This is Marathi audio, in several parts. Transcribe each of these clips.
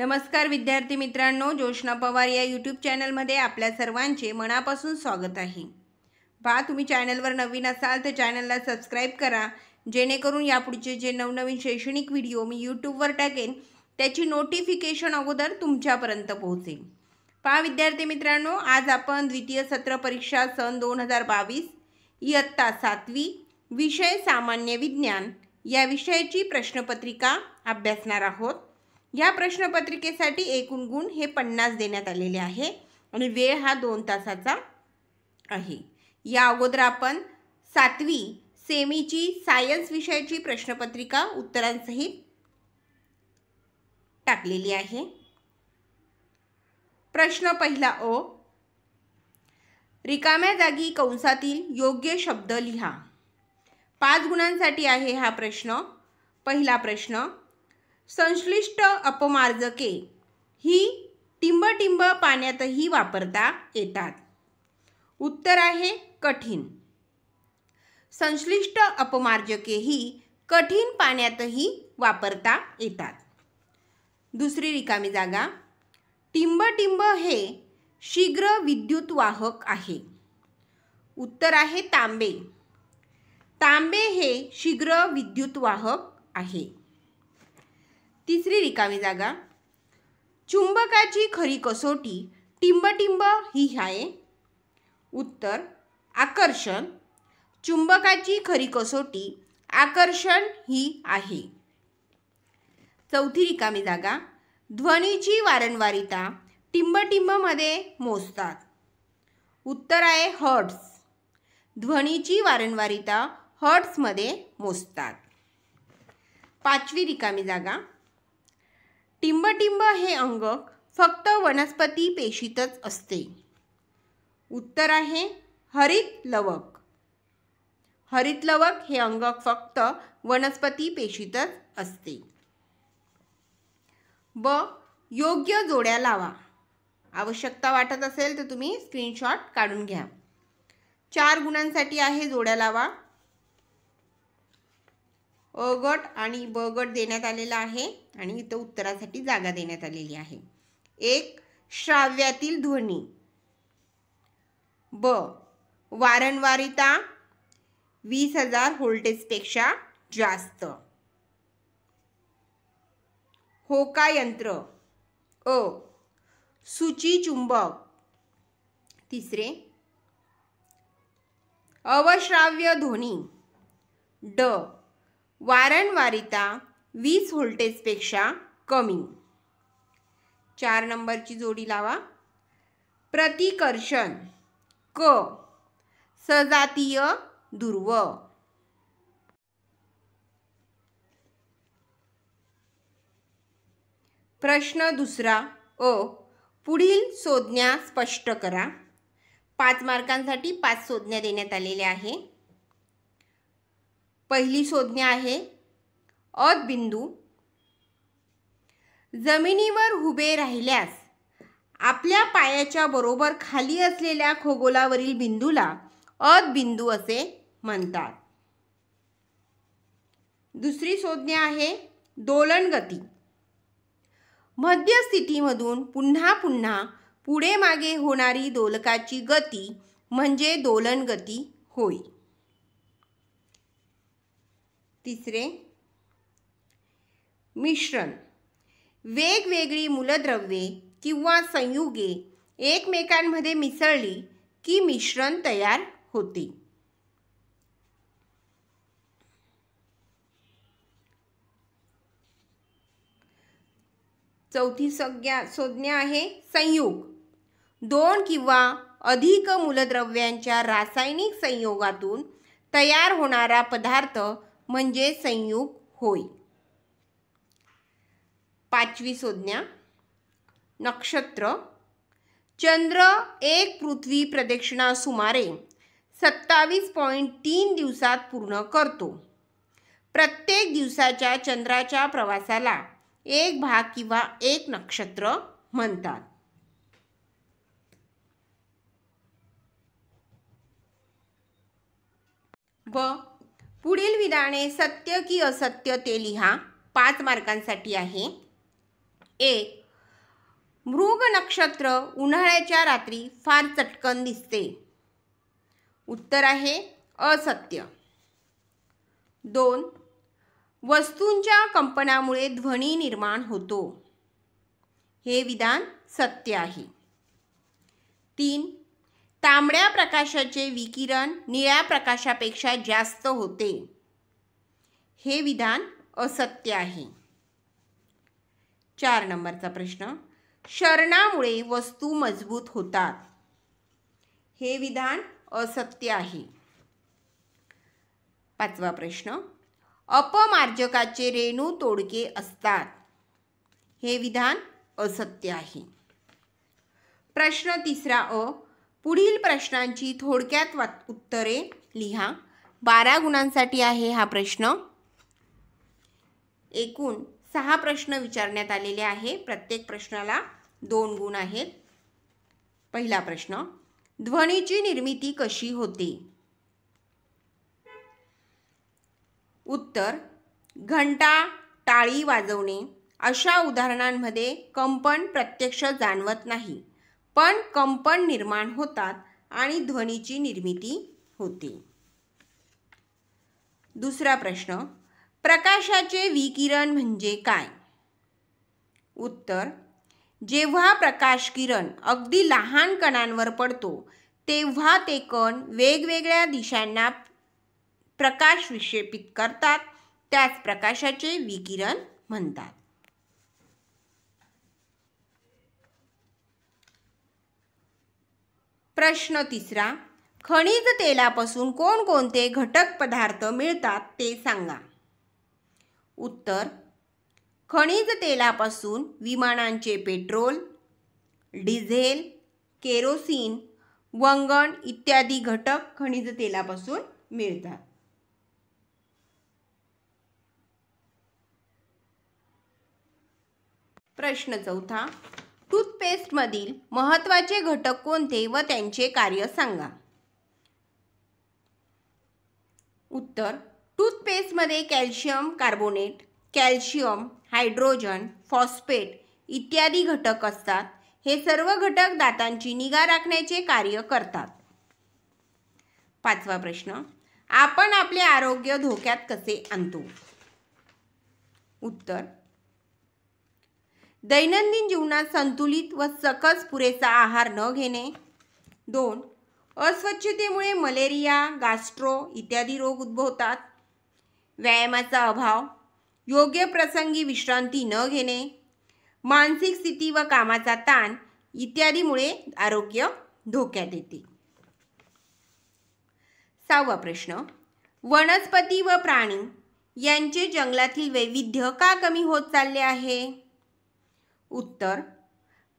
नमस्कार विद्यार्थी मित्रांनो, जोशना पवार या यूट्यूब चॅनलमध्ये आपल्या सर्वांचे मनापासून स्वागत आहे। तुम्ही चॅनलवर नवीन असाल तर चॅनलला सबस्क्राइब करा, जेणेकरून यापुढचे जे नवनवीन शैक्षणिक व्हिडिओ मी यूट्यूबवर टाकेन त्याची नोटिफिकेशन अगोदर तुमच्यापर्यंत पोहोचेल। विद्यार्थी मित्रांनो, आज आपण द्वितीय सत्र परीक्षा सन 2022 इयत्ता 7वी विषय सामान्य विज्ञान या विषयाची प्रश्नपत्रिका अभ्यासणार आहोत। या प्रश्नपत्रिकेसाठी एकूण गुण हे 50 देण्यात आलेले आहे आणि वेळ हा 2 तासाचा आहे। या अगोदर आपण 7वी सेमीची सायन्स विषयाची प्रश्नपत्रिका उत्तरांसहित टाकलेली आहे। प्रश्न पहिला अ, रिकाम्या जागी कंसातील योग्य शब्द लिहा। 5 गुणांसाठी आहे हा प्रश्न। पहिला प्रश्न, संश्लिष्ट अपमार्जके ही टिंब पाण्यातही वापरता येतात। उत्तर आहे कठीण। संश्लिष्ट अपमार्जके ही कठीण पाण्यातही वापरता येतात। दुसरी रिकामी जागा, टिंब हे शीघ्र विद्युत वाहक आहे। उत्तर आहे तांबे। तांबे हे शीघ्र विद्युत वाहक आहे। तिसरी रिकामी जागा, चुंबकाची खरी कसोटी टिंब ही आहे। उत्तर आकर्षण। चुंबकाची खरी कसोटी आकर्षण ही आहे। चौथी रिकामी जागा, ध्वनीची वारंवारिता टिंब मध्ये मोजतात। उत्तर आहे हर्ट्ज। ध्वनीची वारंवारिता हर्ट्ज मध्ये मोजतात। पाचवी रिकामी जागा, टिंब हे अंगक फक्त वनस्पती पेशीतच असते। उत्तर आहे हरित लवक। हरित लवक हे अंगक फक्त वनस्पती पेशीतच असते। ब, योग्य जोड्या लावा। आवश्यकता वाटत असेल तर तुम्ही स्क्रीनशॉट काढून घ्या। 4 गुणांसाठी आहे जोड्या लावा। अ गट आणि ब गट देण्यात आलेला आहे आणि इथं उत्तरासाठी जागा देण्यात आलेली आहे। 1, श्राव्यातील ध्वनी। ब, वारंवारिता 20,000 व्होल्टेजपेक्षा जास्त। होका यंत्र। अ, सूची चुंबक। तिसरे, अवश्राव्य ध्वनी। ड, वारंवारिता 20 व्होल्टेजपेक्षा कमी। 4 नंबरची जोडी लावा। प्रतिकर्षण। क, सजातीय ध्रुव। प्रश्न दुसरा अ, पुढील संज्ञा स्पष्ट करा। 5 मार्कांसाठी 5 संज्ञा देण्यात आलेल्या आहे। पहिली संज्ञा आहे अद बिंदू। जमिनीवर उभे राहिल्यास आपल्या पायाच्या बरोबर खाली असलेल्या खगोलावरील बिंदूला अद बिंदू असे म्हणतात। दुसरी संज्ञा आहे दोलन गती। मध्य स्थितीमधून पुन्हा पुढे मागे होणारी दोलकाची गती म्हणजे दोलन गती होय। तिसरे, मिश्रण। वेगवेगळी मूलद्रव्ये किंवा संयुगे एकमेकांमध्ये मिसळली की मिश्रण तयार होते। चौथी संज्ञा आहे संयुग। 2 किंवा अधिक मूलद्रव्यांच्या रासायनिक संयोगातून तयार होणारा पदार्थ म्हणजे संयुग होय। पाचवी संज्ञा नक्षत्र। चंद्र एक पृथ्वी प्रदक्षिणा सुमारे 27.3 दिवसात पूर्ण करतो। प्रत्येक दिवसाच्या चंद्राच्या प्रवासाला एक भाग किंवा एक नक्षत्र म्हणतात। ब, पुढील विधाने सत्य की असत्य ते लिहा। 5 मार्कांसाठी आहे। 1, मृग नक्षत्र उन्हाळ्याच्या रात्री फार चटकन दिसते. उत्तर आहे असत्य. 2. वस्तूंच्या कंपनामुळे ध्वनी निर्माण होतो. हे विधान सत्य आहे. 3. तांबड्या प्रकाशाचे विकिरण निळ्या प्रकाशापेक्षा जास्त होते. हे विधान असत्य आहे. 4 नंबरचा प्रश्न. क्षरणामुळे वस्तू मजबूत होतात. हे विधान असत्य आहे. 5वा प्रश्न. अपमार्जकाचे रेणू तोडके असतात. हे विधान असत्य आहे. प्रश्न 3 अ. पुढील प्रश्नांची थोडक्यात उत्तरे लिहा. 12 गुणांसाठी आहे हा प्रश्न. एकूण 6 प्रश्न विचारण्यात आलेले आहे. प्रत्येक प्रश्नाला 2 गुण आहेत. पहिला प्रश्न. ध्वनीची निर्मिती कशी होते? उत्तर. घंटा, टाळी वाजवणे अशा उदाहरणांमध्ये कंपन प्रत्यक्ष जाणवत नाही, पण कंपन निर्माण होतात आणि ध्वनीची निर्मिती होते. दुसरा प्रश्न. प्रकाशाचे विकिरण म्हणजे काय? उत्तर. जेव्हा प्रकाश किरण अगदी लहान कणांवर पडतो तेव्हा ते कण वेगवेगळ्या दिशांना प्रकाश विक्षेपित करतात, त्यास प्रकाशाचे विकिरण म्हणतात. प्रश्न 3. खनिज तेलापासून कोणकोणते घटक पदार्थ मिळतात ते सांगा. उत्तर. खनिज तेलापासून विमानांचे पेट्रोल, डिझेल, केरोसिन, वंगण इत्यादी घटक खनिज तेलापासून मिळतात. प्रश्न 4. टूथपेस्टमधील महत्त्वाचे घटक कोणते व त्यांचे कार्य सांगा. उत्तर. टूथपेस्टमध्ये calcium carbonate, calcium, hydrogen, phosphate इत्यादी घटक असतात. हे सर्व घटक दातांची निगा राखण्याचे कार्य करतात. 5वा प्रश्न. आपण आपले आरोग्य धोक्यात कसे आणतो? उत्तर. दैनंदिन जीवनात संतुलित व सकस पुरेसा आहार न घेणे. 2. अस्वच्छतेमुळे मलेरिया, गॅस्ट्रो इत्यादी रोग उद्भवतात. व्यायामाचा अभाव, योग्य प्रसंगी विश्रांती न घेणे, मानसिक स्थिती व कामाचा ताण इत्यादीमुळे आरोग्य धोक्यात येते. 6वा प्रश्न. वनस्पती व प्राणी यांचे जंगलातील वैविध्य का कमी होत चालले आहे? उत्तर.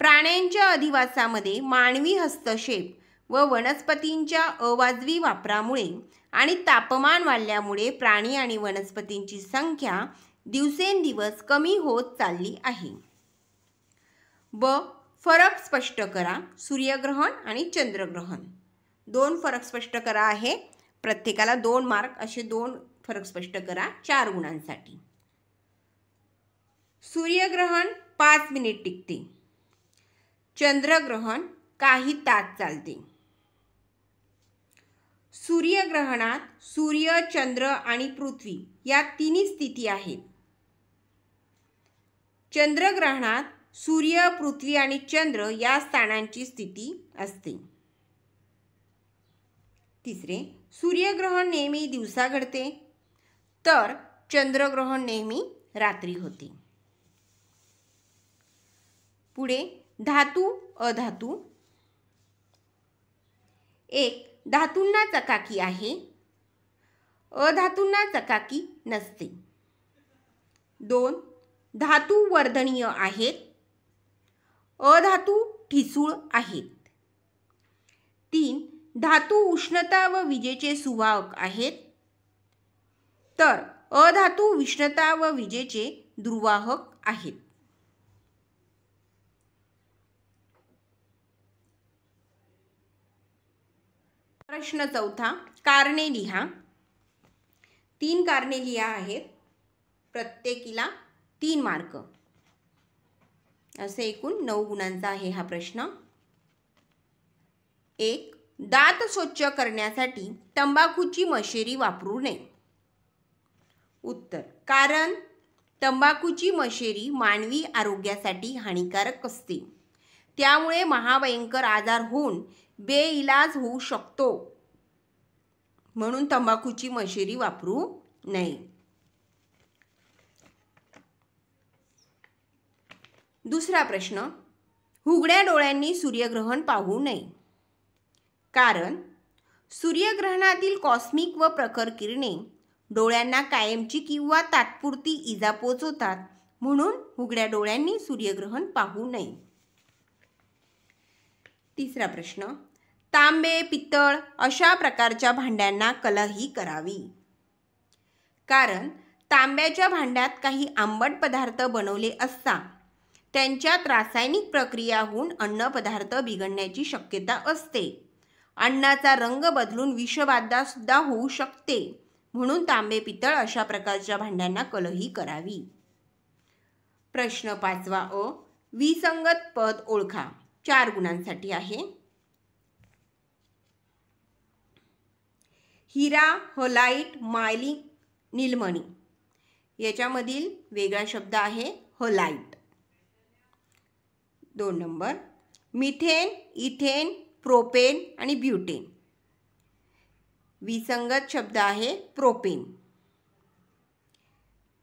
प्राण्यांच्या अधिवासामध्ये मानवी हस्तक्षेप व वनस्पतींच्या अवाजवी वापरामुळे आणि तापमान वाढल्यामुळे प्राणी आणि वनस्पतींची संख्या दिवसेंदिवस कमी होत चालली आहे. ब. फरक स्पष्ट करा. सूर्यग्रहण आणि चंद्रग्रहण. 2 फरक स्पष्ट करा आहे. प्रत्येकाला 2 मार्क असे 2 फरक स्पष्ट करा 4 गुणांसाठी. सूर्यग्रहण 5 मिनिट टिकते. चंद्रग्रहण काही तास चालते. सूर्यग्रहणात सूर्य, चंद्र आणि पृथ्वी या तिन्ही स्थिती आहेत. चंद्रग्रहणात सूर्य, पृथ्वी आणि चंद्र या स्थानांची स्थिती असते. 3. सूर्यग्रहण नेहमी दिवसा घडते, तर चंद्रग्रहण नेहमी रात्री होते. पुढे धातू अधातू. 1. धातूंना चकाकी आहे, अधातूंना चकाकी नसते. 2. धातू वर्धनीय आहेत, अधातू ठिसूळ आहेत. 3. धातू उष्णता व विजेचे सुवाहक आहेत, तर अधातू उष्णता व विजेचे दुर्वाहक आहेत. प्रश्न 4. कारणे लिहा. 3 कारणे लिहा आहेत. प्रत्येकीला 3 मार्क असे एकूण 9 गुणांचा आहे हा प्रश्न. 1. दात स्वच्छ करण्यासाठी तंबाखूची मशेरी वापरू नये. उत्तर, कारण तंबाखूची मशेरी मानवी आरोग्यासाठी हानिकारक असते. त्यामुळे महाभयंकर आजार होऊन बेइलाज होऊ शकतो. म्हणून तंबाखूची मशेरी वापरू नये. दुसरा प्रश्न, उघड्या डोळ्यांनी सूर्यग्रहण पाहू नये. कारण सूर्यग्रहणातील कॉस्मिक व प्रखर किरणे डोळ्यांना कायमची किंवा तात्पुरती इजा पोचवतात. म्हणून उघड्या डोळ्यांनी सूर्यग्रहण पाहू नये. तिसरा प्रश्न, तांबे, पित्तळ अशा प्रकारच्या भांड्यांना कलही करावी. कारण तांब्याच्या भांड्यात काही आंबट पदार्थ बनवले असता त्यांच्यात रासायनिक प्रक्रिया होऊन अन्नपदार्थ बिघडण्याची शक्यता असते. अन्नाचा रंग बदलून विषबाधा सुद्धा होऊ शकते. म्हणून तांबे, पित्तळ अशा प्रकारच्या भांड्यांना कलही करावी. प्रश्न 5वा अ, विसंगत पद ओळखा. 4 गुणांसाठी आहे. हिरा, हलाइट, मायलिक, नीलमणी याच्यामधील वेगळा शब्द आहे halite. 2 number, methane, ethane, propane आणि ब्युटेन. विसंगत शब्द आहे प्रोपेन.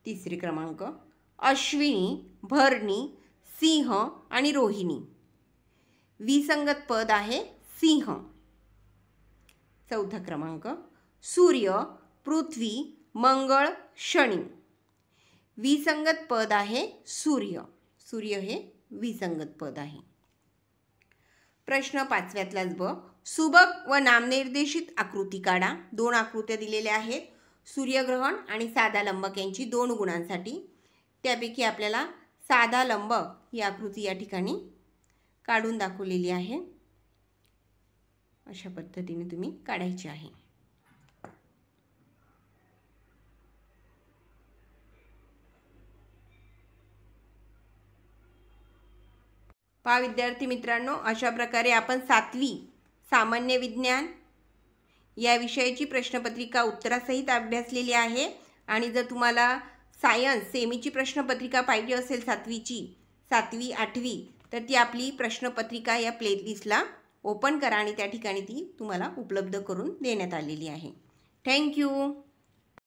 3 क्रमांक, अश्विनी, भरणी, सिंह आणि रोहिणी. विसंगत पद आहे सिंह. 4 क्रमांक, सूर्य, पृथ्वी, मंगळ, शनी. विसंगत पद आहे सूर्य. सूर्य हे विसंगत पद आहे. प्रश्न 5व्यातलाच ब, सुबक व नामनिर्देशित आकृती काढा. 2 आकृत्या दिलेल्या आहेत. सूर्यग्रहण आणि साधा लंबक यांची 2 गुणांसाठी. त्यापैकी आपल्याला साधा लंबक ही आकृती या ठिकाणी काढून दाखवलेली आहे. अशा पद्धतीने तुम्ही काढायची आहे. पहा विद्यार्थी मित्रांनो, अशा प्रकारे आपण 7वी सामान्य विज्ञान या विषयाची प्रश्नपत्रिका उत्तरासहित अभ्यासलेली आहे. आणि जर तुम्हाला सायन्स सेमीची प्रश्नपत्रिका पाहिजे असेल 7वीची, 7वी 8वी, तर ती आपली प्रश्नपत्रिका या प्लेलिस्टला ओपन करा आणि त्या ठिकाणी ती तुम्हाला उपलब्ध करून देण्यात आलेली आहे. थँक्यू.